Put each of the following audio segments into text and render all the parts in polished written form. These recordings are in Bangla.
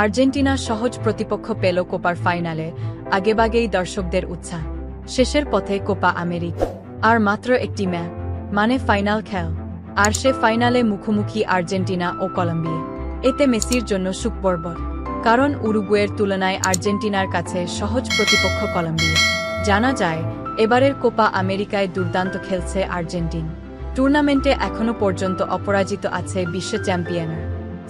আর্জেন্টিনা সহজ প্রতিপক্ষ পেল কোপার ফাইনালে, আগেভাগেই দর্শকদের উৎসাহ। শেষের পথে কোপা আমেরিকা, আর মাত্র একটি ম্যাচ, মানে ফাইনাল খেল। আর সে ফাইনালে মুখোমুখি আর্জেন্টিনা ও কলম্বিয়া। এতে মেসির জন্য সুখবর, কারণ উরুগুয়ের তুলনায় আর্জেন্টিনার কাছে সহজ প্রতিপক্ষ কলম্বিয়া। জানা যায়, এবারের কোপা আমেরিকায় দুর্দান্ত খেলছে আর্জেন্টিনা। টুর্নামেন্টে এখনও পর্যন্ত অপরাজিত আছে বিশ্ব চ্যাম্পিয়নরা।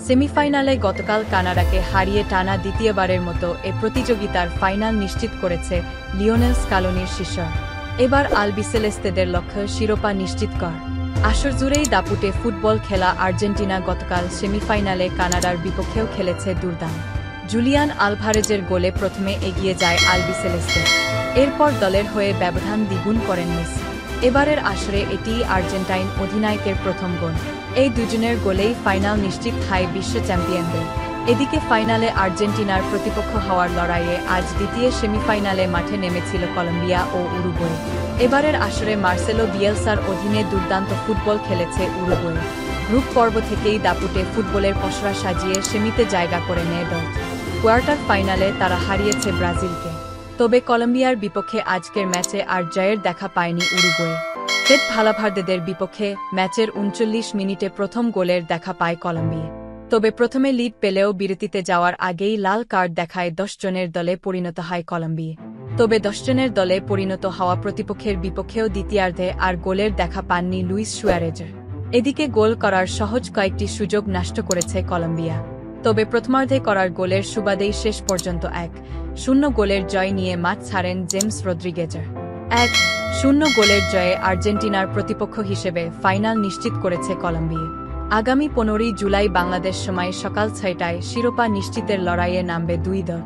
সেমিফাইনালে গতকাল কানাডাকে হারিয়ে টানা দ্বিতীয়বারের মতো এ প্রতিযোগিতার ফাইনাল নিশ্চিত করেছে লিওনেল স্কালোনির শিষ্যরা। এবার আলবিসেলেস্তেদের লক্ষ্য শিরোপা নিশ্চিত কর। আসর জুড়েই দাপুটে ফুটবল খেলা আর্জেন্টিনা গতকাল সেমিফাইনালে কানাডার বিপক্ষেও খেলেছে দুর্দান্ত। জুলিয়ান আলভারেজের গোলে প্রথমে এগিয়ে যায় আলবিসেলেস্তে, এরপর দলের হয়ে ব্যবধান দ্বিগুণ করেন মেসি। এবারের আসরে এটিই আর্জেন্টাইন অধিনায়কের প্রথম গোল। এই দুজনের গোলেই ফাইনাল নিশ্চিত হয় বিশ্ব চ্যাম্পিয়নদের। এদিকে ফাইনালে আর্জেন্টিনার প্রতিপক্ষ হওয়ার লড়াইয়ে আজ দ্বিতীয় সেমিফাইনালে মাঠে নেমেছিল কলম্বিয়া ও উরুগুয়ে। এবারের আসরে মার্সেলো বিয়েলসার অধীনে দুর্দান্ত ফুটবল খেলেছে উরুগুয়ে। গ্রুপ পর্ব থেকেই দাপুটে ফুটবলের পসরা সাজিয়ে সেমিতে জায়গা করে নেয় দল। কোয়ার্টার ফাইনালে তারা হারিয়েছে ব্রাজিলকে। তবে কলম্বিয়ার বিপক্ষে আজকের ম্যাচে আর জয়ের দেখা পায়নি উরুগুয়ে। কেপ ভালাভার্দেদের বিপক্ষে ম্যাচের ৩৯ মিনিটে প্রথম গোলের দেখা পায় কলম্বিয়া। তবে প্রথমে লিড পেলেও বিরতিতে যাওয়ার আগেই লাল কার্ড দেখায় ১০ জনের দলে পরিণত হয় কলম্বিয়া। তবে ১০ জনের দলে পরিণত হওয়া প্রতিপক্ষের বিপক্ষেও দ্বিতীয়ার্ধে আর গোলের দেখা পাননি লুইস সুয়ারেজের। এদিকে গোল করার সহজ কয়েকটি সুযোগ নষ্ট করেছে কলম্বিয়া। তবে প্রথমার্ধে করার গোলের সুবাদেই শেষ পর্যন্ত ১-০ গোলের জয় নিয়ে মাঠ ছাড়েন জেমস রদ্রিগেজের। ১-০ গোলের জয়ে আর্জেন্টিনার প্রতিপক্ষ হিসেবে ফাইনাল নিশ্চিত করেছে কলম্বিয়া। আগামী ১৫ই জুলাই বাংলাদেশ সময় সকাল ৬টায় শিরোপা নিশ্চিতের লড়াইয়ে নামবে দুই দল।